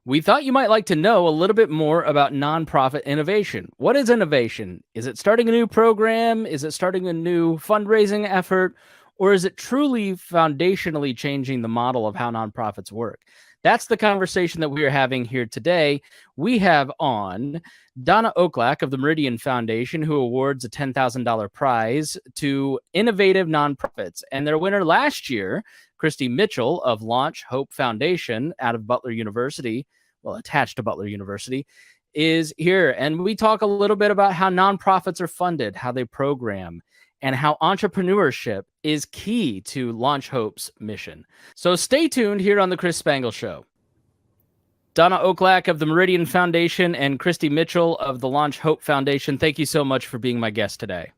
We thought you might like to know a little bit more about nonprofit innovation. What is innovation? Is it starting a new program? Is it starting a new fundraising effort? Or is it truly foundationally changing the model of how nonprofits work? That's the conversation that we are having here today. We have on Donna Oklak of the Meridian Foundation, who awards a $10,000 prize to innovative nonprofits. And their winner last year, Kristi Mitchell of Launch Hope Foundation out of Butler University, well, attached to Butler University, is here. And we talk a little bit about how nonprofits are funded, how they program, and how entrepreneurship is key to Launch Hope's mission. So stay tuned here on the Chris Spangle Show. Donna Oklak of the Meridian Foundation and Kristi Mitchell of the Launch Hope Foundation, thank you so much for being my guest today.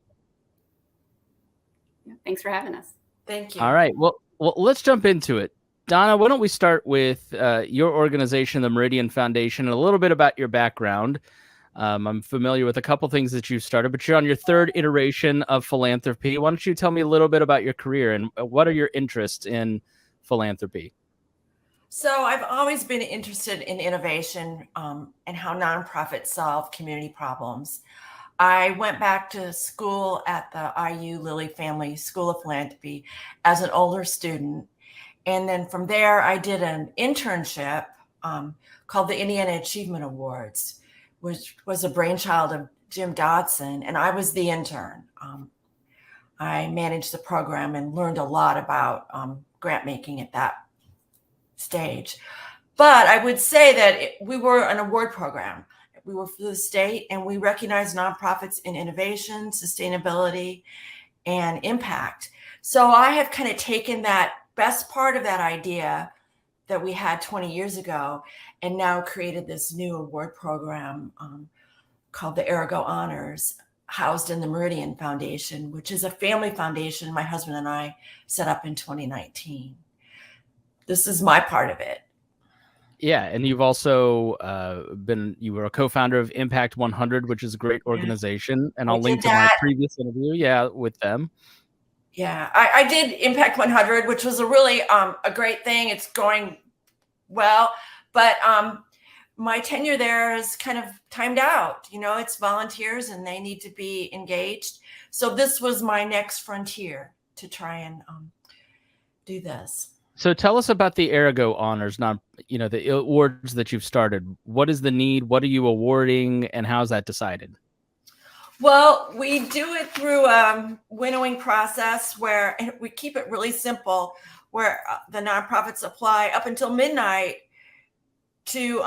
Thanks for having us. Thank you. All right. Well, let's jump into it. Donna, why don't we start with your organization, the Meridian Foundation, and a little bit about your background. I'm familiar with a couple things that you've started, but you're on your third iteration of philanthropy. Why don't you tell me a little bit about your career and what are your interests in philanthropy? So I've always been interested in innovation and how nonprofits solve community problems. I went back to school at the IU Lilly Family School of Philanthropy as an older student. And then from there, I did an internship called the Indiana Achievement Awards, which was a brainchild of Jim Dodson, and I was the intern. I managed the program and learned a lot about grant making at that stage. But I would say that we were an award program. We were for the state, and we recognized nonprofits in innovation, sustainability, and impact. So I have kind of taken that best part of that idea that we had 20 years ago and now created this new award program called the Arago Honors, housed in the Meridian Foundation, which is a family foundation my husband and I set up in 2019. This is my part of it. Yeah, and you've also you were a co-founder of Impact 100, which is a great organization, and I'll link to my previous interview, with them. Yeah, I did Impact 100, which was a really a great thing. It's going well, but my tenure there is kind of timed out. You know, it's volunteers and they need to be engaged. So this was my next frontier to try and do this. So tell us about the Arago Honors, the awards that you've started. What is the need? What are you awarding? And how's that decided? Well, we do it through a winnowing process where we keep it really simple, where the nonprofits apply up until midnight to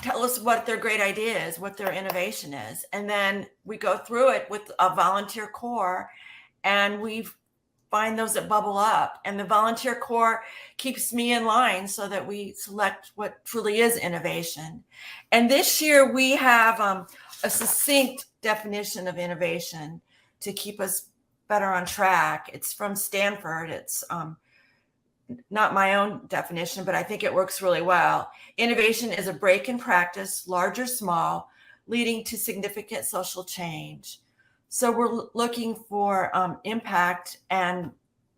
tell us what their great idea is, what their innovation is. And then we go through it with a volunteer core and we find those that bubble up. And the volunteer core keeps me in line so that we select what truly is innovation. And this year we have a succinct definition of innovation to keep us better on track. It's from Stanford. It's not my own definition, but I think it works really well. Innovation is a break in practice, large or small, leading to significant social change. So we're looking for impact and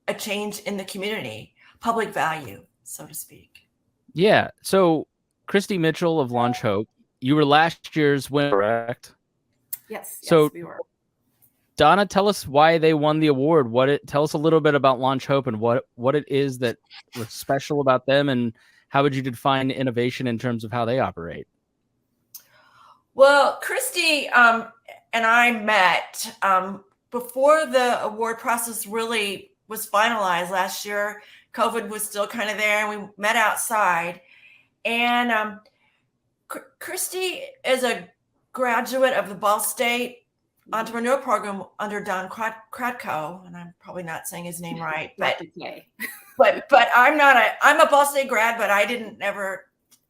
a change in the community, public value, so to speak. Yeah. So Kristi Mitchell of Launch Hope, you were last year's winner, correct? Yes, we were. Donna, tell us why they won the award. Tell us a little bit about Launch Hope and what it is that was special about them, and how would you define innovation in terms of how they operate? Well, Kristi and I met before the award process really was finalized last year. COVID was still kind of there, and we met outside. And Kristi is a graduate of the Ball State Entrepreneur Program under Don Kratko, and I'm probably not saying his name right, but I'm a Ball State grad, but I never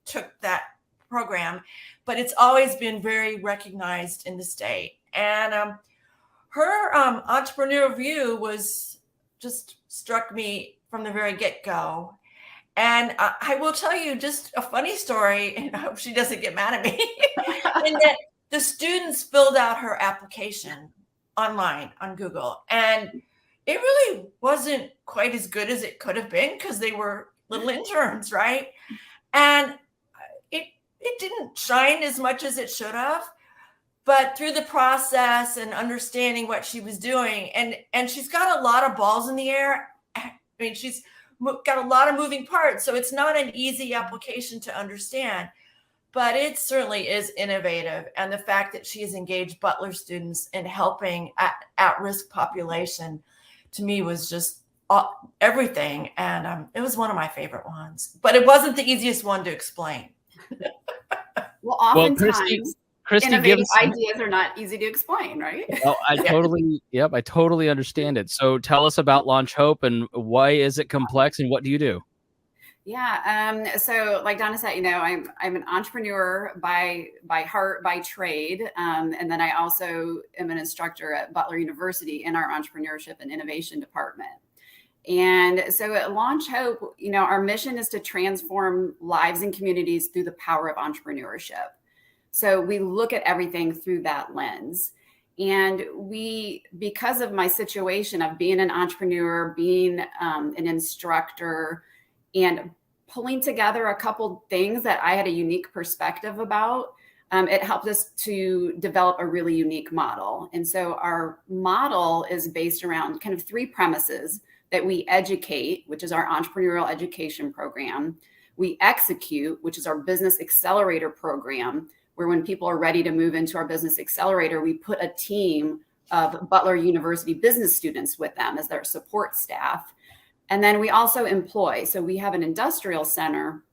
took that program. But it's always been very recognized in the state. And her entrepreneurial view was just struck me from the very get-go. And I will tell you just a funny story, and I hope she doesn't get mad at me, in that the students filled out her application online on Google. And it really wasn't quite as good as it could have been because they were little interns, right? And it didn't shine as much as it should have. But through the process and understanding what she was doing, and she's got a lot of balls in the air. I mean, she's got a lot of moving parts, so it's not an easy application to understand, but it certainly is innovative. And the fact that she has engaged Butler students in helping at-risk population, to me, was just everything. And it was one of my favorite ones, but it wasn't the easiest one to explain. Well, oftentimes, Kristi, innovative ideas are not easy to explain, right? Well, I totally understand it. So tell us about Launch Hope, and why is it complex, and what do you do? Yeah. So like Donna said, I'm an entrepreneur by heart, by trade. And then I also am an instructor at Butler University in our entrepreneurship and innovation department. And so at Launch Hope, our mission is to transform lives and communities through the power of entrepreneurship. So we look at everything through that lens. And because of my situation of being an entrepreneur, being an instructor, and pulling together a couple things that I had a unique perspective about, it helped us to develop a really unique model. And so our model is based around kind of three premises: that we educate, which is our entrepreneurial education program; we execute, which is our business accelerator program, where when people are ready to move into our business accelerator, we put a team of Butler University business students with them as their support staff. And then we also employ. So we have an industrial center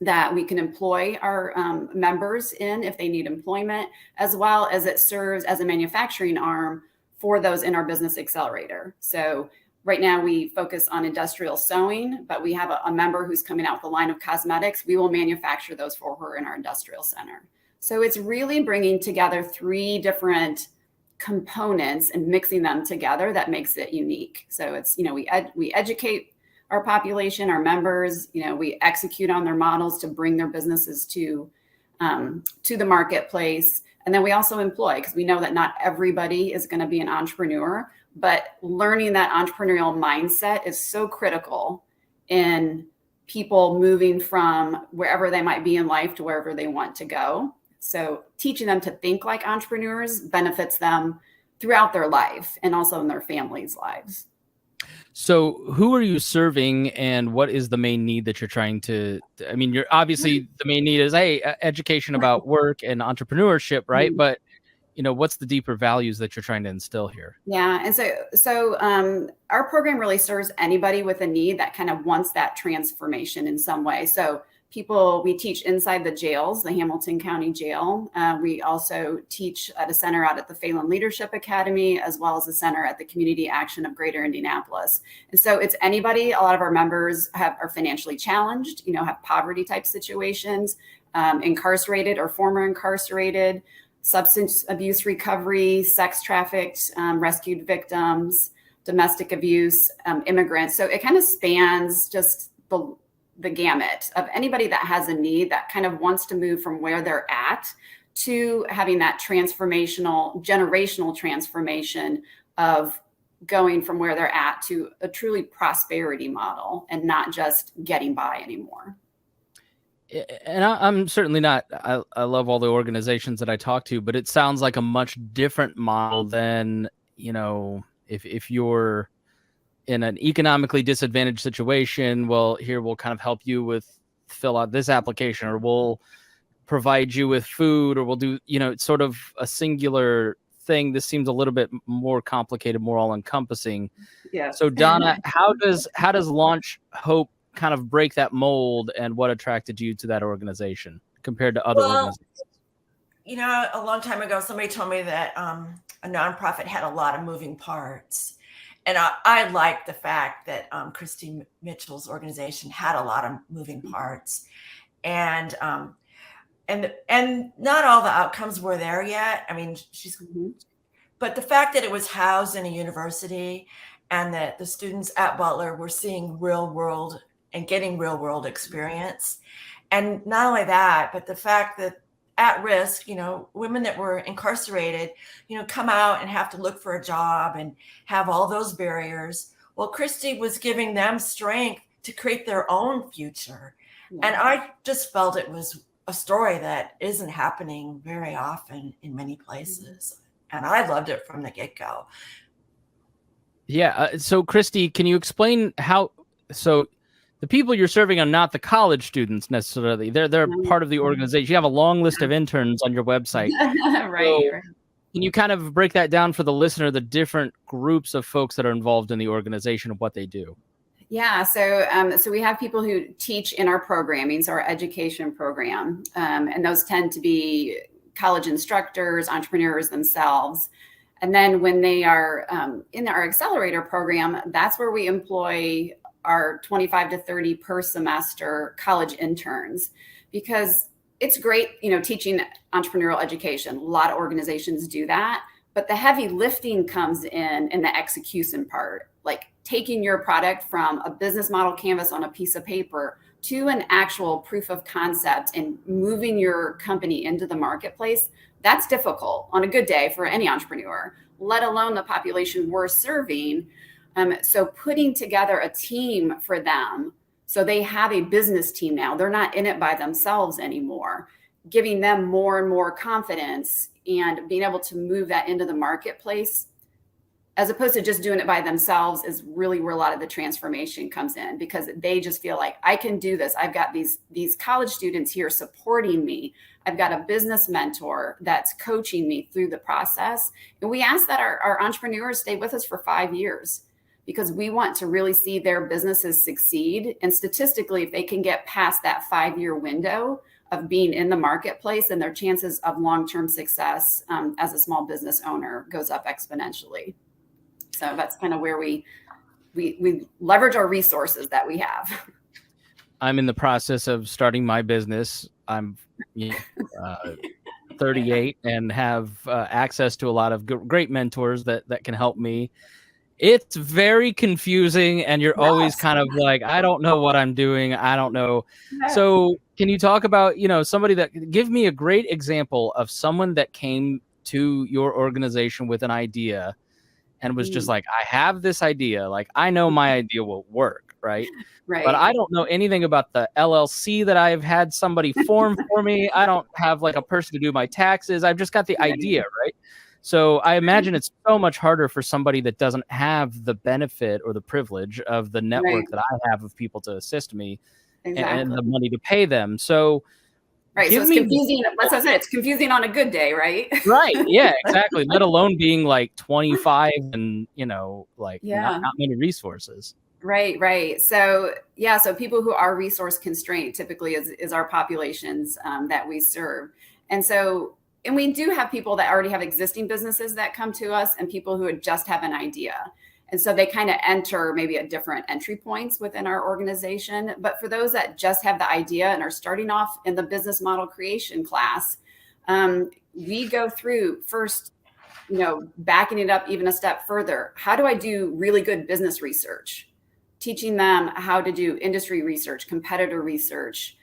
that we can employ our members in if they need employment, as well as it serves as a manufacturing arm for those in our business accelerator. So right now we focus on industrial sewing, but we have a member who's coming out with a line of cosmetics. We will manufacture those for her in our industrial center. So it's really bringing together three different components and mixing them together that makes it unique. So it's, we educate our population, our members, we execute on their models to bring their businesses to the marketplace. And then we also employ, because we know that not everybody is going to be an entrepreneur, but learning that entrepreneurial mindset is so critical in people moving from wherever they might be in life to wherever they want to go. So teaching them to think like entrepreneurs benefits them throughout their life and also in their families' lives. So who are you serving, and what is the main need that you're trying to, you're obviously, the main need is, education about work and entrepreneurship, right? Mm-hmm. But, what's the deeper values that you're trying to instill here? Yeah. And so our program really serves anybody with a need that kind of wants that transformation in some way. So we teach inside the jails, the Hamilton County Jail. We also teach at a center out at the Phelan Leadership Academy, as well as a center at the Community Action of Greater Indianapolis. And so it's anybody. A lot of our members are financially challenged, have poverty type situations, incarcerated or former incarcerated, substance abuse recovery, sex trafficked, rescued victims, domestic abuse, immigrants. So it kind of spans just the gamut of anybody that has a need that kind of wants to move from where they're at to having that generational transformation of going from where they're at to a truly prosperity model and not just getting by anymore. And I'm certainly not, I love all the organizations that I talk to, but it sounds like a much different model than, if you're in an economically disadvantaged situation, well, here we'll kind of help you with fill out this application, or we'll provide you with food, or we'll do, it's sort of a singular thing. This seems a little bit more complicated, more all encompassing. Yeah. So Donna, how does Launch Hope kind of break that mold, and what attracted you to that organization compared to other organizations? A long time ago, somebody told me that a nonprofit had a lot of moving parts. And I like the fact that Kristi Mitchell's organization had a lot of moving parts, and not all the outcomes were there yet. But the fact that it was housed in a university, and that the students at Butler were seeing real world and getting real world experience, and not only that, but the fact that at risk, women that were incarcerated, come out and have to look for a job and have all those barriers. Well, Kristi was giving them strength to create their own future. Yeah. And I just felt it was a story that isn't happening very often in many places. And I loved it from the get-go. Yeah. So Kristi, can you explain how, so the people you're serving are not the college students necessarily. They're part of the organization. You have a long list of interns on your website. Right. So can you kind of break that down for the listener, the different groups of folks that are involved in the organization and what they do? Yeah, so we have people who teach in our programming, so our education program, and those tend to be college instructors, entrepreneurs themselves. And then when they are in our accelerator program, that's where we employ our 25 to 30 per semester college interns, because it's great, teaching entrepreneurial education. A lot of organizations do that, but the heavy lifting comes in the execution part, like taking your product from a business model canvas on a piece of paper to an actual proof of concept and moving your company into the marketplace. That's difficult on a good day for any entrepreneur, let alone the population we're serving. So putting together a team for them, so they have a business team now. They're not in it by themselves anymore, giving them more and more confidence and being able to move that into the marketplace, as opposed to just doing it by themselves, is really where a lot of the transformation comes in, because they just feel like, I can do this. I've got these college students here supporting me. I've got a business mentor that's coaching me through the process. And we ask that our entrepreneurs stay with us for 5 years, because we want to really see their businesses succeed. And statistically, if they can get past that 5-year window of being in the marketplace, then their chances of long-term success as a small business owner goes up exponentially. So that's kind of where we leverage our resources that we have. I'm in the process of starting my business. I'm 38 and have access to a lot of great mentors that can help me. It's very confusing, and you're always kind of like, I don't know what I'm doing. I don't know. Yeah. So can you talk about, somebody that, give me a great example of someone that came to your organization with an idea and was just like, I have this idea. Like, I know my idea will work, right? Right. But I don't know anything about the LLC that I've had somebody form for me. I don't have like a person to do my taxes. I've just got the idea, right? So I imagine it's so much harder for somebody that doesn't have the benefit or the privilege of the network that I have of people to assist me and the money to pay them. So right. So it's confusing. That's what I said. It's confusing on a good day, right? Right. Yeah, exactly. Let alone being like 25 and, not many resources. Right. So, yeah. So people who are resource constrained typically is our populations that we serve. And we do have people that already have existing businesses that come to us, and people who just have an idea. And so they kind of enter maybe at different entry points within our organization. But for those that just have the idea and are starting off in the business model creation class, we go through first, backing it up even a step further. How do I do really good business research? Teaching them how to do industry research, competitor research,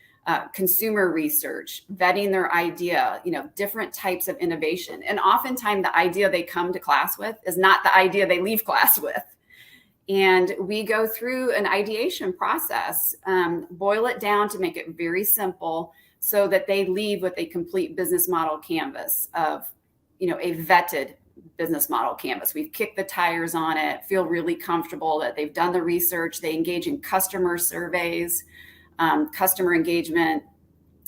consumer research, vetting their idea, different types of innovation. And oftentimes the idea they come to class with is not the idea they leave class with. And we go through an ideation process, boil it down to make it very simple so that they leave with a complete business model canvas of, a vetted business model canvas. We've kicked the tires on it, feel really comfortable that they've done the research, they engage in customer surveys, customer engagement,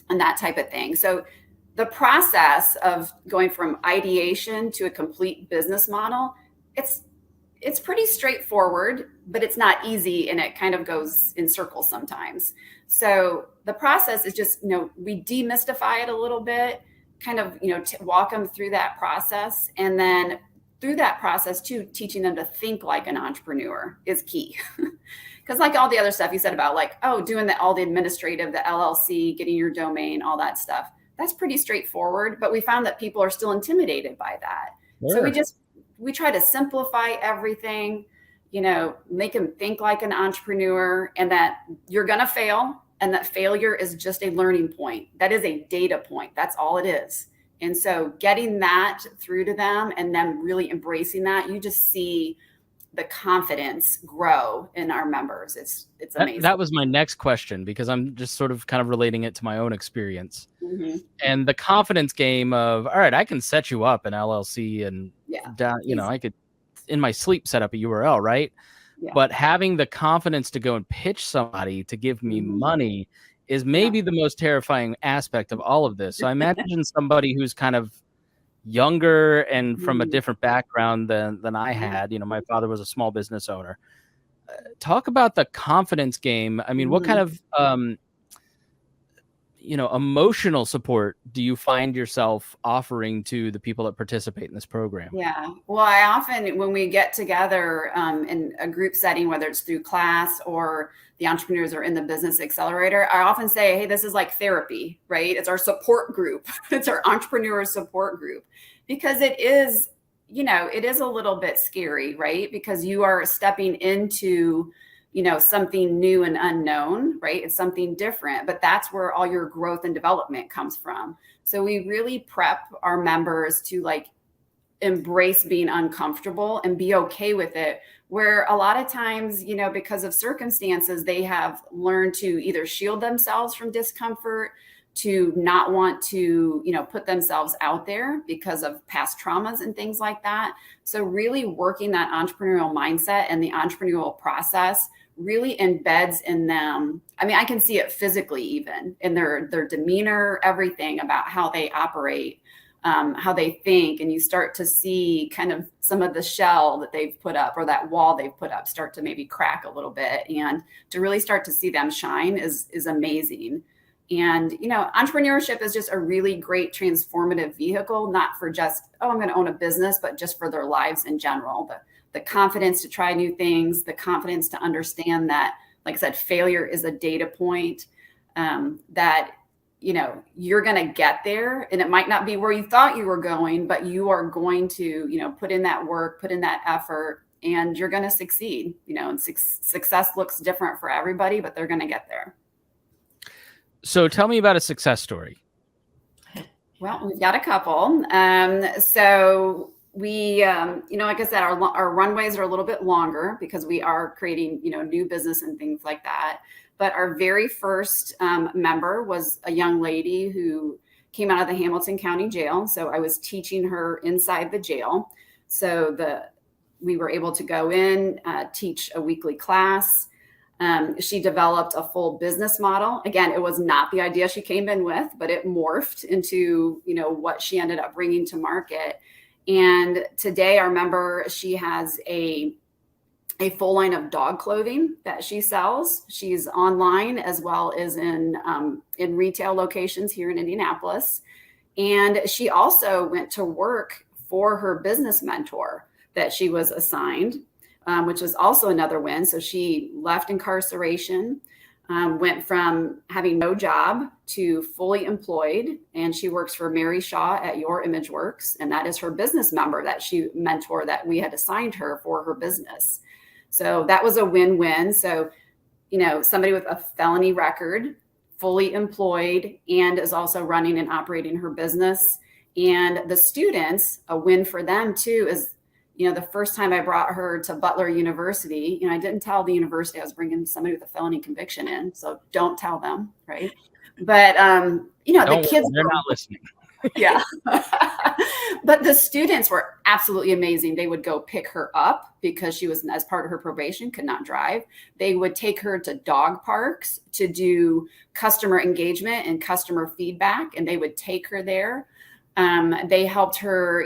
and that type of thing. So the process of going from ideation to a complete business model, it's pretty straightforward, but it's not easy, and it kind of goes in circles sometimes. So the process is just, we demystify it a little bit, kind of, walk them through that process. And then through that process too, teaching them to think like an entrepreneur is key. Because like all the other stuff you said about doing all the administrative, the LLC, getting your domain, all that stuff, that's pretty straightforward. But we found that people are still intimidated by that. Sure. So we try to simplify everything, make them think like an entrepreneur, and that you're going to fail. And that failure is just a learning point. That is a data point. That's all it is. And so getting that through to them and them really embracing that, you just see the confidence grow in our members. It's amazing. That was my next question, because I'm just sort of kind of relating it to my own experience. And the confidence game of, all right, I can set you up an LLC and down, I could in my sleep set up a URL, right? Yeah. But having the confidence to go and pitch somebody to give me money is maybe the most terrifying aspect of all of this. So I imagine somebody who's kind of younger and from a different background than I had. My father was a small business owner. Talk about the confidence game. I mean, what kind of emotional support do you find yourself offering to the people that participate in this program? Yeah. Well, I often, when we get together in a group setting, whether it's through class or the entrepreneurs are in the business accelerator, I often say, hey, this is like therapy, right? It's our support group. It's our entrepreneur support group, because it is, it is a little bit scary, right? Because you are stepping into something new and unknown, right? It's something different, but that's where all your growth and development comes from. So we really prep our members to embrace being uncomfortable and be okay with it, where a lot of times, because of circumstances, they have learned to either shield themselves from discomfort, to not want to, put themselves out there because of past traumas and things like that. So really working that entrepreneurial mindset and the entrepreneurial process really embeds in them. I mean, I can see it physically, even in their demeanor, everything about how they operate, how they think. And you start to see kind of some of the shell that they've put up, or that wall they've put up, start to maybe crack a little bit. And to really start to see them shine is amazing. And, entrepreneurship is just a really great transformative vehicle, not for just, I'm going to own a business, but just for their lives in general. The confidence to try new things, the confidence to understand that, like I said, failure is a data point, that, you're going to get there, and it might not be where you thought you were going, but you are going to, put in that work, put in that effort, and you're going to succeed, and success looks different for everybody, but they're going to get there. So tell me about a success story. Well, we've got a couple. So we, like I said, our runways are a little bit longer because we are creating, new business and things like that. But our very first member was a young lady who came out of the Hamilton County Jail. So I was teaching her inside the jail. So we were able to go in, teach a weekly class. She developed a full business model. Again, it was not the idea she came in with, but it morphed into, what she ended up bringing to market. And today, our member, she has a full line of dog clothing that she sells. She's online as well as in retail locations here in Indianapolis. And she also went to work for her business mentor that she was assigned, which was also another win. So she left incarceration, went from having no job to fully employed, and she works for Mary Shaw at Your Image Works, and that is her business member that she mentor that we had assigned her for her business. So that was a win-win. So, somebody with a felony record, fully employed, and is also running and operating her business. And the students, a win for them too, is the first time I brought her to Butler University, I didn't tell the university I was bringing somebody with a felony conviction in. So don't tell them, right? But, the kids, they're not listening. Yeah. But the students were absolutely amazing. They would go pick her up because she was, as part of her probation, could not drive. They would take her to dog parks to do customer engagement and customer feedback, and they would take her there. They helped her,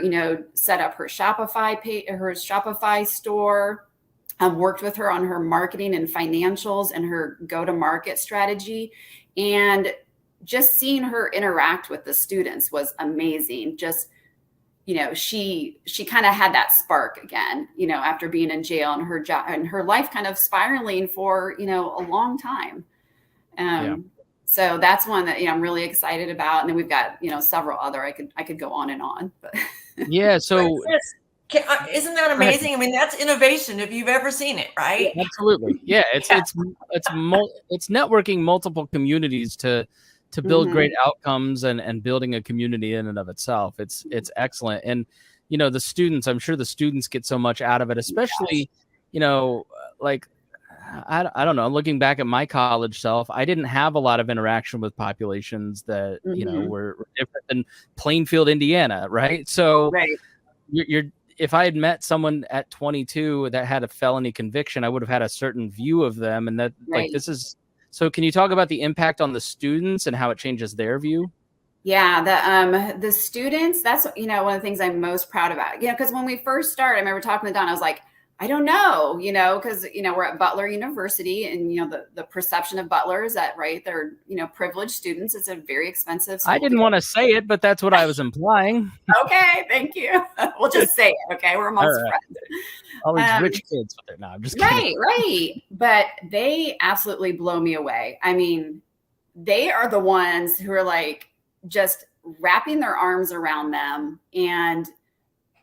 set up her Shopify store, worked with her on her marketing and financials and her go-to-market strategy. And just seeing her interact with the students was amazing. Just, she kind of had that spark again, after being in jail and her job and her life kind of spiraling for, a long time. So that's one that I'm really excited about, and then we've got several other. I could go on and on, but yeah. So isn't that amazing? I mean, that's innovation if you've ever seen it, right? Absolutely, yeah. It's networking multiple communities to build great outcomes and building a community in and of itself. It's excellent, and the students. I'm sure the students get so much out of it, especially like I don't know. Looking back at my college self, I didn't have a lot of interaction with populations that, were different than Plainfield, Indiana. Right. So Right. you're if I had met someone at 22 that had a felony conviction, I would have had a certain view of them. And that Right. So can you talk about the impact on the students and how it changes their view? Yeah, the students, that's, one of the things I'm most proud about, because when we first started, I remember talking to Donna, I was like, I don't know, because, we're at Butler University, and, the perception of Butler is that, right, they're, privileged students. It's a very expensive school. I didn't want to say it, but that's what I was implying. Okay, thank you. We'll just say it, okay? We're amongst friends. All these rich kids with it. No, I'm just kidding. Right. But they absolutely blow me away. I mean, they are the ones who are like, just wrapping their arms around them, and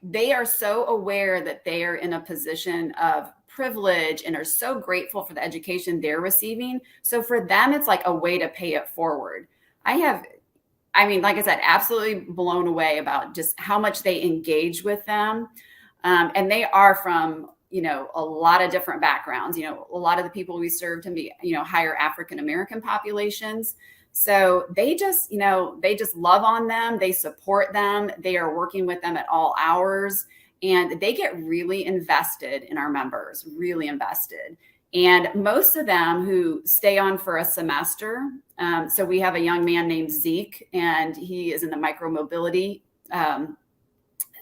they are so aware that they are in a position of privilege and are so grateful for the education they're receiving. So for them, it's like a way to pay it forward. Like I said, absolutely blown away about just how much they engage with them. And they are from, a lot of different backgrounds. A lot of the people we serve to be, higher African-American populations. So they just love on them. They support them. They are working with them at all hours, and they get really invested in our members, really invested. And most of them who stay on for a semester. So we have a young man named Zeke, and he is in the micromobility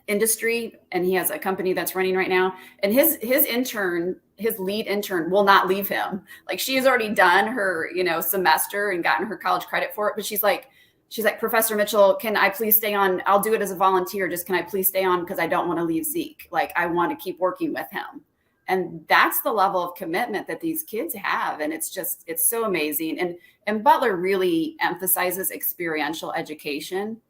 industry, and he has a company that's running right now. And his lead intern will not leave him. Like, she has already done her, semester and gotten her college credit for it. But she's like, Professor Mitchell, can I please stay on? I'll do it as a volunteer. Just, can I please stay on? Because I don't want to leave Zeke. Like, I want to keep working with him. And that's the level of commitment that these kids have. And it's so amazing. And Butler really emphasizes experiential education.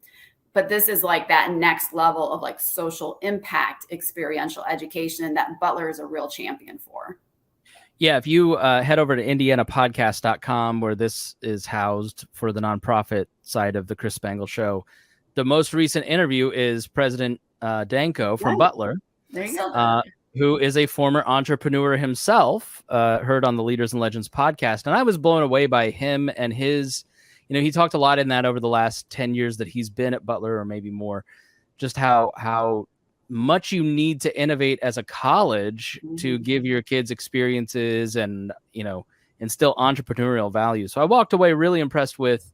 But this is like that next level of like social impact experiential education that Butler is a real champion for. Yeah, if you head over to indianapodcast.com, where this is housed for the nonprofit side of the Chris Spangle Show, the most recent interview is President Danko from Butler, who is a former entrepreneur himself, heard on the Leaders and Legends podcast. And I was blown away by him and his... he talked a lot in that over the last 10 years that he's been at Butler, or maybe more, just how much you need to innovate as a college to give your kids experiences and, instill entrepreneurial value. So I walked away really impressed with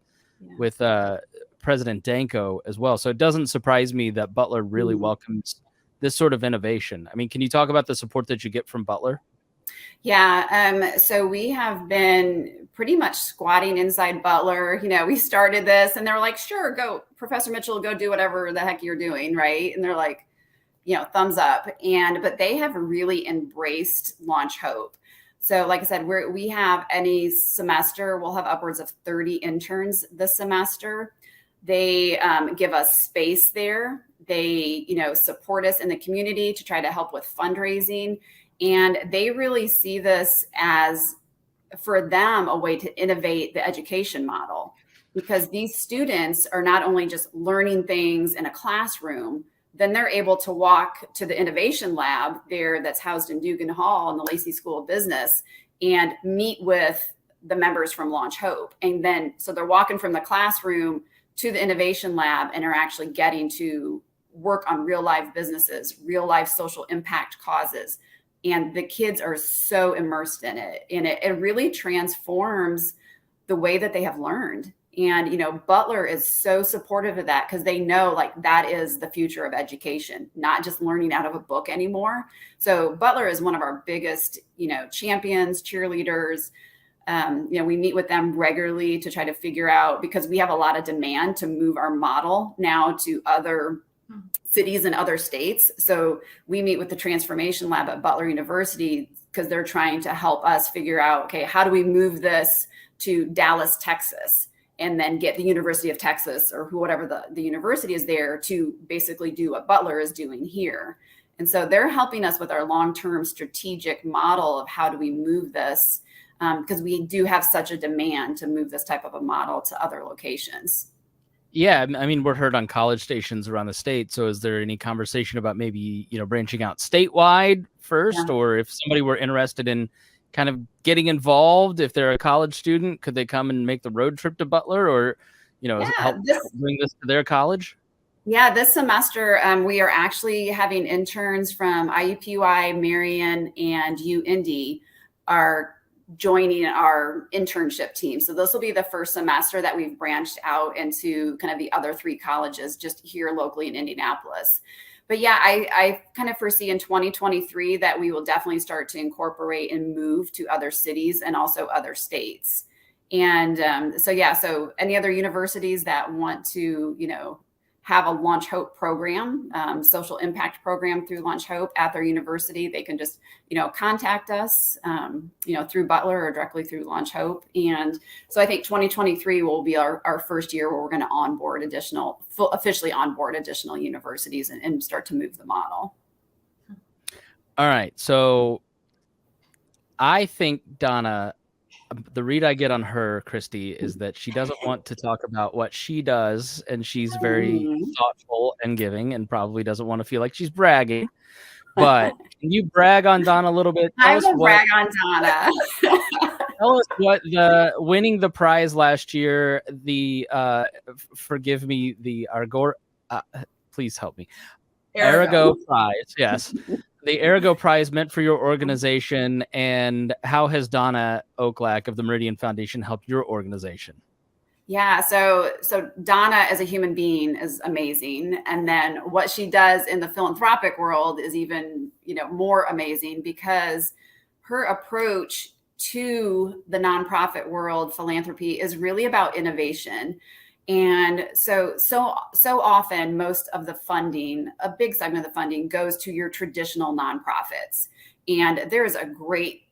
President Danko as well. So it doesn't surprise me that Butler really welcomes this sort of innovation. I mean, can you talk about the support that you get from Butler? Yeah. So we have been pretty much squatting inside Butler. We started this and they were like, sure, go, Professor Mitchell, go do whatever the heck you're doing. Right. And they're like, thumbs up. But they have really embraced Launch Hope. So like I said, we have any semester, we'll have upwards of 30 interns this semester. They give us space there. They, support us in the community to try to help with fundraising. And they really see this as, for them, a way to innovate the education model, because these students are not only just learning things in a classroom, then they're able to walk to the innovation lab there that's housed in Dugan Hall in the Lacey School of Business and meet with the members from Launch Hope. And then, so they're walking from the classroom to the innovation lab and are actually getting to work on real life businesses, real life social impact causes. And the kids are so immersed in it. And it really transforms the way that they have learned. And, Butler is so supportive of that, because they know like that is the future of education, not just learning out of a book anymore. So Butler is one of our biggest, champions, cheerleaders. We meet with them regularly to try to figure out, because we have a lot of demand to move our model now to other cities and other states. So we meet with the Transformation Lab at Butler University, because they're trying to help us figure out, okay, how do we move this to Dallas, Texas, and then get the University of Texas or whatever the university is there to basically do what Butler is doing here. And so they're helping us with our long-term strategic model of how do we move this, because we do have such a demand to move this type of a model to other locations. Yeah, I mean, we're heard on college stations around the state. So is there any conversation about maybe, branching out statewide first, or if somebody were interested in kind of getting involved? If they're a college student, could they come and make the road trip to Butler, or help bring this to their college? Yeah, this semester we are actually having interns from IUPUI, Marion, and UIndy are joining our internship team. So this will be the first semester that we've branched out into kind of the other 3 colleges just here locally in Indianapolis. But yeah, I kind of foresee in 2023 that we will definitely start to incorporate and move to other cities and also other states. And so any other universities that want to, have a Launch Hope program, social impact program through Launch Hope at their university, they can just, contact us, through Butler or directly through Launch Hope. And so I think 2023 will be our first year where we're going to officially onboard additional universities and start to move the model. All right. So I think, Donna, the read I get on her, Kristi, is that she doesn't want to talk about what she does, and she's very thoughtful and giving, and probably doesn't want to feel like she's bragging. But can you brag on Donna a little bit? I will brag on Donna. Tell us what winning the prize last year, the forgive me, the Arago, please help me, Arago prize, yes. The Arago Prize meant for your organization, and how has Donna Oklak of the Meridian Foundation helped your organization? Yeah, so Donna as a human being is amazing, and then what she does in the philanthropic world is even more amazing, because her approach to the nonprofit world, philanthropy, is really about innovation. And so often, most of the funding, a big segment of the funding, goes to your traditional nonprofits. And there's a great,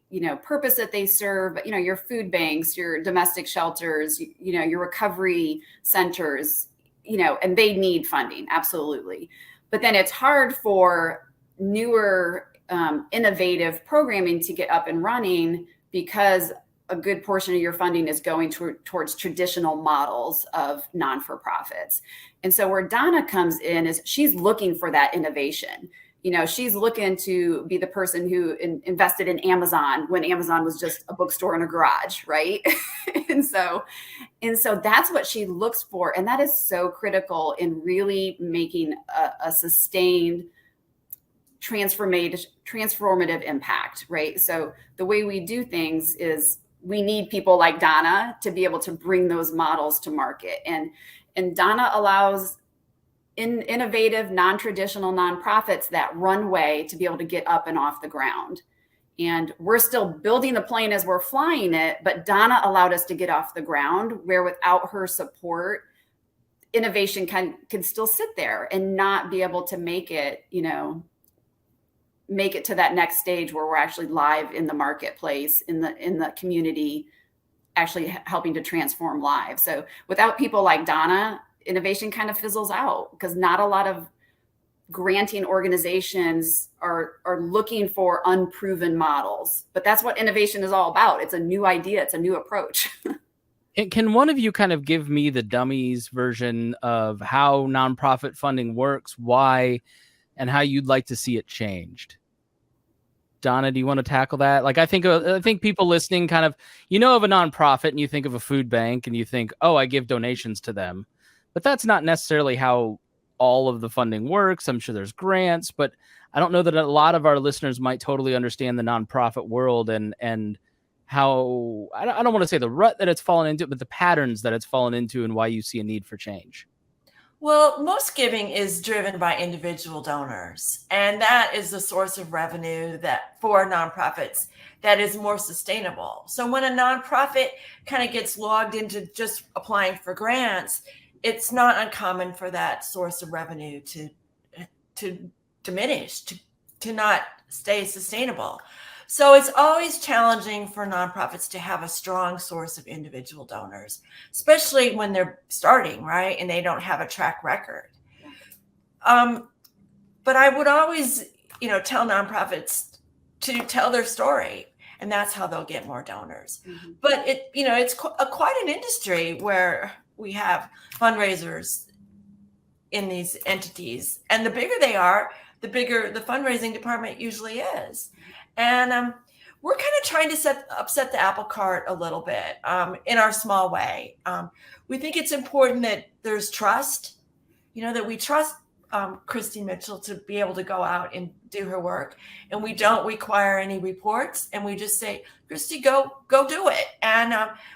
purpose that they serve, your food banks, your domestic shelters, your recovery centers, and they need funding, absolutely. But then it's hard for newer, innovative programming to get up and running, because a good portion of your funding is going towards traditional models of non-for-profits. And so where Donna comes in is she's looking for that innovation. She's looking to be the person who invested in Amazon when Amazon was just a bookstore in a garage, right? and so that's what she looks for. And that is so critical in really making a sustained transformative impact, right? So the way we do things is we need people like Donna to be able to bring those models to market. And Donna allows innovative, non-traditional nonprofits that runway to be able to get up and off the ground. And we're still building the plane as we're flying it, but Donna allowed us to get off the ground, where without her support, innovation can still sit there and not be able to make it to that next stage where we're actually live in the marketplace, in the community, actually helping to transform lives. So without people like Donna, innovation kind of fizzles out, because not a lot of granting organizations are looking for unproven models. But that's what innovation is all about. It's a new idea. It's a new approach. Can one of you kind of give me the dummies version of how nonprofit funding works, why, and how you'd like to see it changed? Donna, do you want to tackle that? Like, I think people listening kind of, of a nonprofit and you think of a food bank and you think, oh, I give donations to them. But that's not necessarily how all of the funding works. I'm sure there's grants, but I don't know that a lot of our listeners might totally understand the nonprofit world and how, I don't want to say the rut that it's fallen into, but the patterns that it's fallen into, and why you see a need for change. Well, most giving is driven by individual donors, and that is the source of revenue that for nonprofits that is more sustainable. So when a nonprofit kind of gets logged into just applying for grants, it's not uncommon for that source of revenue to diminish, to not stay sustainable. So it's always challenging for nonprofits to have a strong source of individual donors, especially when they're starting, right? And they don't have a track record. But I would always, tell nonprofits to tell their story, and that's how they'll get more donors. Mm-hmm. But it's quite an industry where we have fundraisers in these entities, and the bigger they are, the bigger the fundraising department usually is. And we're kind of trying to upset the apple cart a little bit in our small way. We think it's important that there's trust, that we trust Kristi Mitchell to be able to go out and do her work. And we don't require any reports. And we just say, Kristi, go do it. And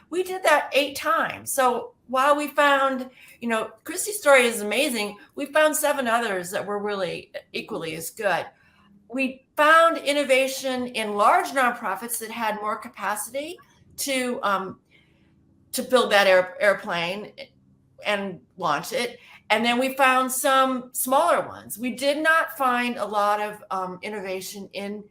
we did that 8 times. So while we found, Kristi's story is amazing, we found 7 others that were really equally as good. We found innovation in large nonprofits that had more capacity to build that airplane and launch it. And then we found some smaller ones. We did not find a lot of innovation in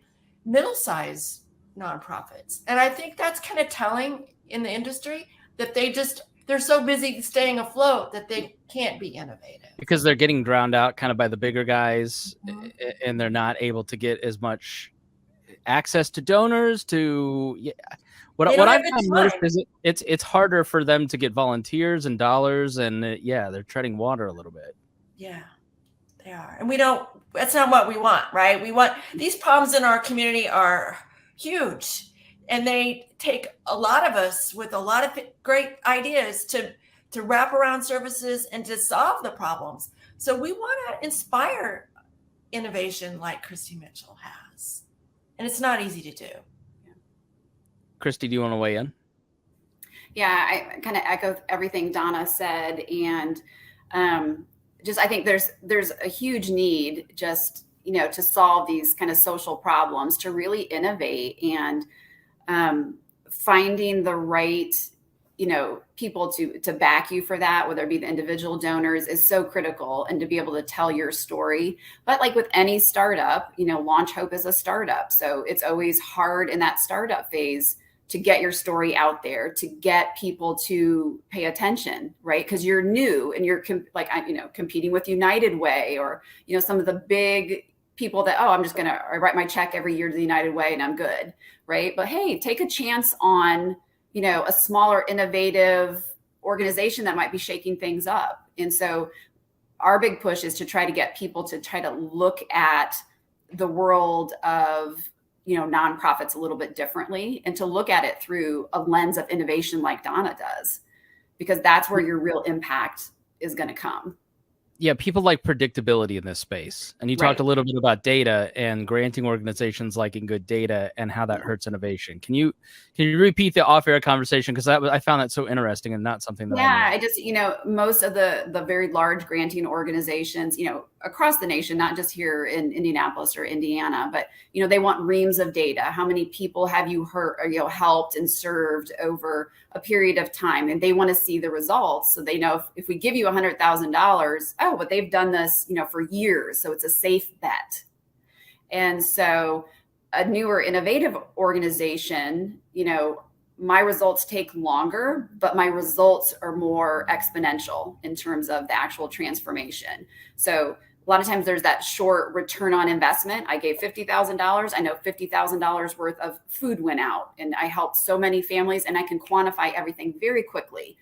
middle-sized nonprofits. And I think that's kind of telling in the industry that they're so busy staying afloat that they can't be innovative. Because they're getting drowned out kind of by the bigger guys, and they're not able to get as much access to donors What I've noticed is it's harder for them to get volunteers and dollars, and they're treading water a little bit. Yeah, they are. And that's not what we want, right? These problems in our community are huge, and they take a lot of us with a lot of great ideas to wrap around services and to solve the problems. So we want to inspire innovation like Kristi Mitchell has. And it's not easy to do. Kristi, do you want to weigh in? Yeah, I kind of echo everything Donna said. And I think there's a huge need just, to solve these kind of social problems, to really innovate, and finding the right, people to back you for that, whether it be the individual donors, is so critical, and to be able to tell your story. But like with any startup, Launch Hope is a startup. So it's always hard in that startup phase to get your story out there, to get people to pay attention, right? Because you're new and you're competing with United Way, or, some of the big people that, I'm just going to write my check every year to the United Way and I'm good, right? But hey, take a chance on, a smaller, innovative organization that might be shaking things up. And so our big push is to try to get people to try to look at the world of, nonprofits a little bit differently, and to look at it through a lens of innovation like Donna does, because that's where your real impact is going to come. Yeah, people like predictability in this space. And you talked a little bit about data and granting organizations liking good data and how that hurts innovation. Can you repeat the off-air conversation? Because I found that so interesting and not something that I just, most of the very large granting organizations, across the nation, not just here in Indianapolis or Indiana, but, they want reams of data. How many people have you helped and served over a period of time? And they want to see the results. So they know if we give you $100,000, but they've done this, for years. So it's a safe bet. And so a newer, innovative organization, my results take longer, but my results are more exponential in terms of the actual transformation. So a lot of times there's that short return on investment. I gave $50,000. I know $50,000 worth of food went out, and I helped so many families, and I can quantify everything very quickly.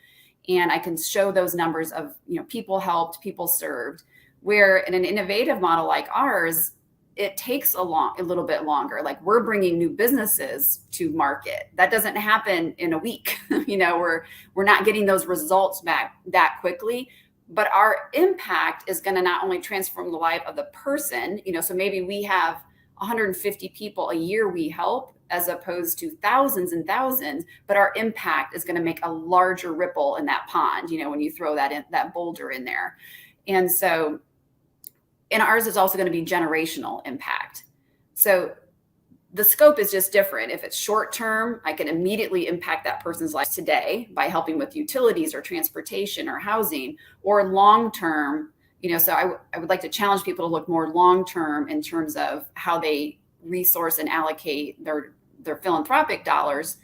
And I can show those numbers of, people helped, people served, where in an innovative model like ours, it takes a little bit longer. Like, we're bringing new businesses to market. That doesn't happen in a week. We're not getting those results back that quickly, but our impact is going to not only transform the life of the person, so maybe we have 150 people a year we help, as opposed to thousands and thousands, but our impact is going to make a larger ripple in that pond, when you throw that boulder in there. And so, and ours is also going to be generational impact. So the scope is just different. If it's short term, I can immediately impact that person's life today by helping with utilities or transportation or housing, or long term, so I would like to challenge people to look more long term in terms of how they resource and allocate their philanthropic dollars.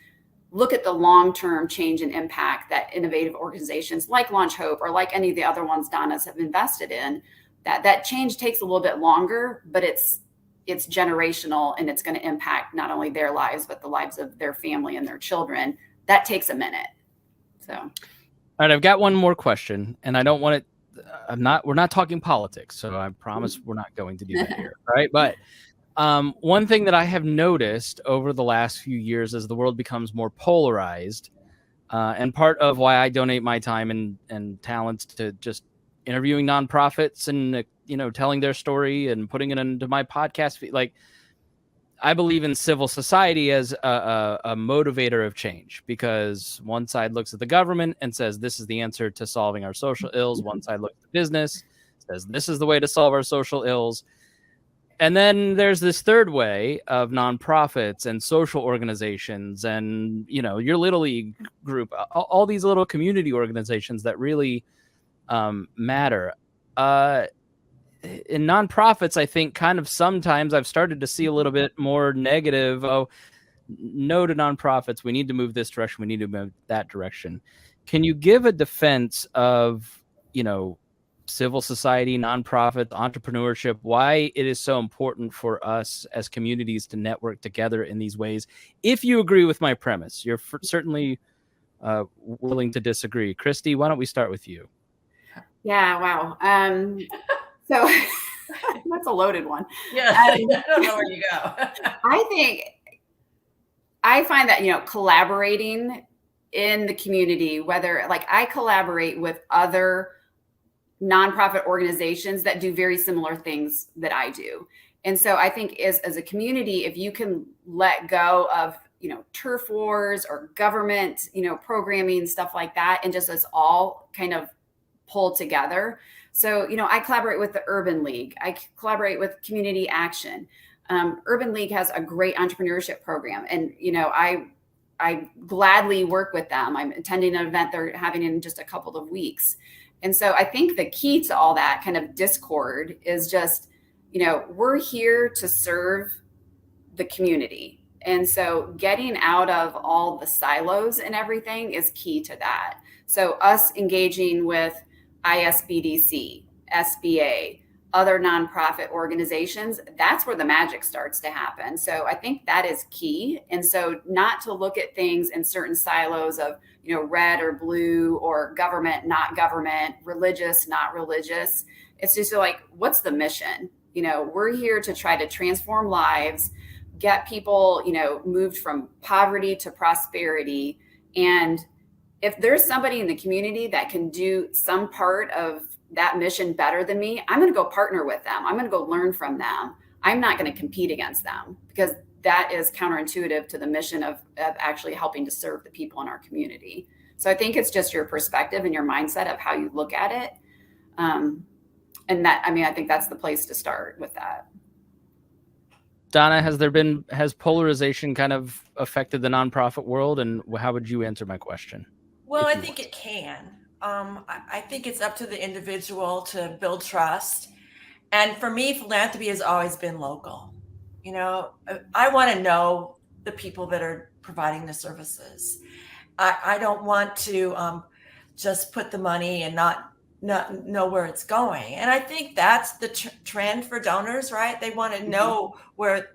Look at the long-term change and impact that innovative organizations like Launch Hope, or like any of the other ones Donna's have invested in. That change takes a little bit longer, but it's generational, and it's going to impact not only their lives, but the lives of their family and their children. That takes a minute. So, all right, I've got one more question, and I don't want it. We're not talking politics, so I promise we're not going to do that here. All right. But One thing that I have noticed over the last few years as the world becomes more polarized, and part of why I donate my time and talents to just interviewing nonprofits and telling their story and putting it into my podcast feed, like, I believe in civil society as a motivator of change, because one side looks at the government and says this is the answer to solving our social ills. One side looks at business, says this is the way to solve our social ills. And then there's this third way of nonprofits and social organizations and, your Little League group, all these little community organizations that really matter. In nonprofits, I think kind of sometimes I've started to see a little bit more negative. Oh, no to nonprofits. We need to move this direction. We need to move that direction. Can you give a defense of, civil society, nonprofit, entrepreneurship, why it is so important for us as communities to network together in these ways? If you agree with my premise, you're certainly willing to disagree. Kristi, why don't we start with you? Yeah, wow. So that's a loaded one. Yeah, I don't know where you go. I find that, collaborating in the community, whether like I collaborate with other nonprofit organizations that do very similar things that I do. And so I think as a community, if you can let go of, turf wars or government, programming, stuff like that, and just us all kind of pull together. So, I collaborate with the Urban League. I collaborate with Community Action. Urban League has a great entrepreneurship program. And, I gladly work with them. I'm attending an event they're having in just a couple of weeks. And so I think the key to all that kind of discord is just, we're here to serve the community. And so getting out of all the silos and everything is key to that. So us engaging with ISBDC, SBA, other nonprofit organizations, that's where the magic starts to happen. So I think that is key. And so not to look at things in certain silos of, red or blue, or government, not government, religious, not religious. It's just like, what's the mission? We're here to try to transform lives, get people, moved from poverty to prosperity. And if there's somebody in the community that can do some part of that mission better than me, I'm going to go partner with them. I'm going to go learn from them. I'm not going to compete against them, because that is counterintuitive to the mission of actually helping to serve the people in our community. So I think it's just your perspective and your mindset of how you look at it. And that, I think that's the place to start with that. Donna, has polarization kind of affected the nonprofit world, and how would you answer my question? Well, I think it can. I think it's up to the individual to build trust. And for me, philanthropy has always been local. I want to know the people that are providing the services. I don't want to just put the money and not know where it's going. And I think that's the trend for donors, right? They want to know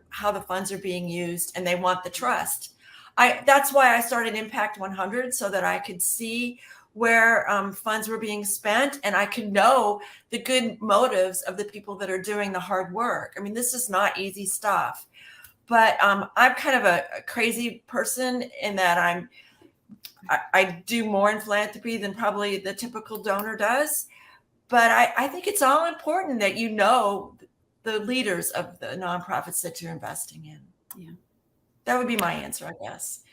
how the funds are being used, and they want the trust. That's why I started Impact 100, so that I could see where funds were being spent, and I could know the good motives of the people that are doing the hard work. This is not easy stuff, but I'm kind of a crazy person in that I do more in philanthropy than probably the typical donor does. But I think it's all important that the leaders of the nonprofits that you're investing in. Yeah. That would be my answer, I guess.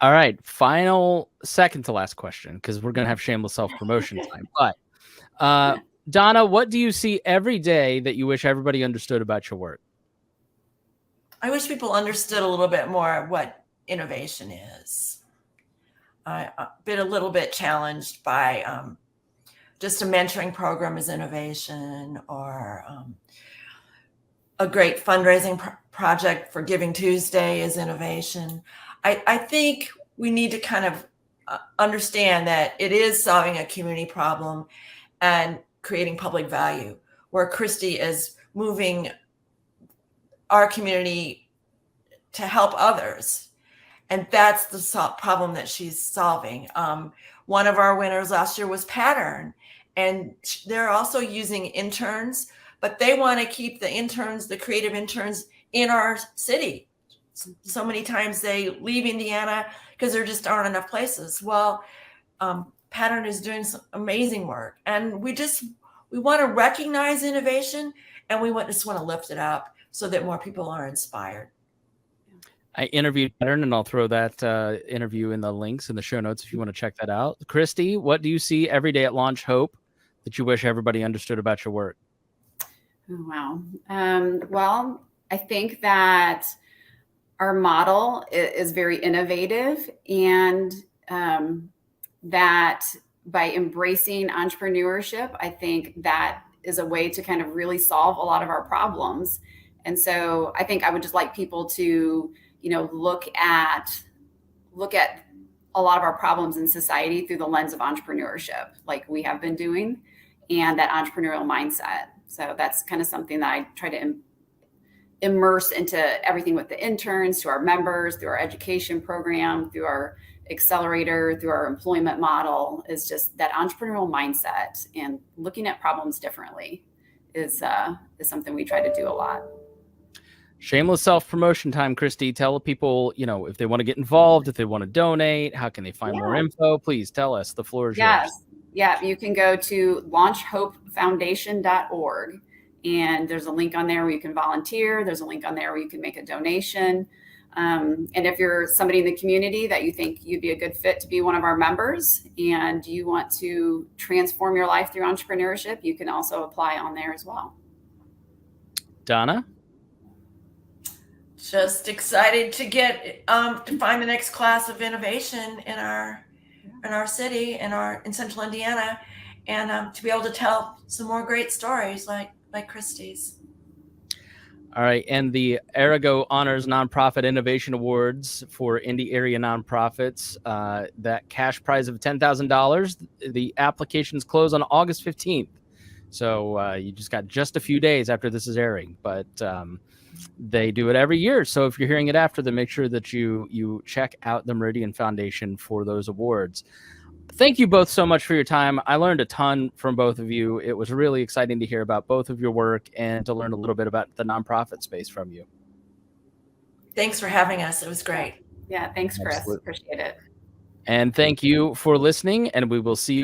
All right. Final, second to last question, because we're going to have shameless self-promotion time. But Donna, what do you see every day that you wish everybody understood about your work? I wish people understood a little bit more what innovation is. I've been a little bit challenged by just a mentoring program as innovation, or a great fundraising project for Giving Tuesday is innovation. I think we need to kind of understand that it is solving a community problem and creating public value, where Kristi is moving our community to help others. And that's the problem that she's solving. One of our winners last year was Pattern, and they're also using interns but they want to keep the interns, the creative interns, in our city. So many times they leave Indiana because there just aren't enough places. Well, Pattern is doing some amazing work, and we want to recognize innovation, and we just want to lift it up so that more people are inspired. I interviewed Pattern, and I'll throw that interview in the links in the show notes if you want to check that out. Kristi, what do you see every day at Launch Hope that you wish everybody understood about your work? Oh, wow. Well, I think that our model is very innovative, and that by embracing entrepreneurship, I think that is a way to kind of really solve a lot of our problems. And so I think I would just like people to, look at a lot of our problems in society through the lens of entrepreneurship, like we have been doing, and that entrepreneurial mindset. So that's kind of something that I try to immerse into everything with the interns, to our members, through our education program, through our accelerator, through our employment model, is just that entrepreneurial mindset, and looking at problems differently is something we try to do a lot. Shameless self-promotion time, Kristi. Tell people, if they want to get involved, if they want to donate, how can they find more info? Please tell us. The floor is yours. Yeah, you can go to launchhopefoundation.org, and there's a link on there where you can volunteer. There's a link on there where you can make a donation. And if you're somebody in the community that you think you'd be a good fit to be one of our members, and you want to transform your life through entrepreneurship, you can also apply on there as well. Donna? Just excited to get to find the next class of innovation in our city, in Central Indiana, and to be able to tell some more great stories like Kristi's. All right, and the Arago Honors Nonprofit Innovation Awards for Indy area nonprofits, that cash prize of $10,000. The applications close on August 15th. So you just got just a few days after this is airing, but they do it every year. So if you're hearing it after, then make sure that you check out the Meridian Foundation for those awards. Thank you both so much for your time. I learned a ton from both of you. It was really exciting to hear about both of your work and to learn a little bit about the nonprofit space from you. Thanks for having us. It was great. Yeah, thanks, Chris. Absolutely. Appreciate it. And thank you for listening, and we will see you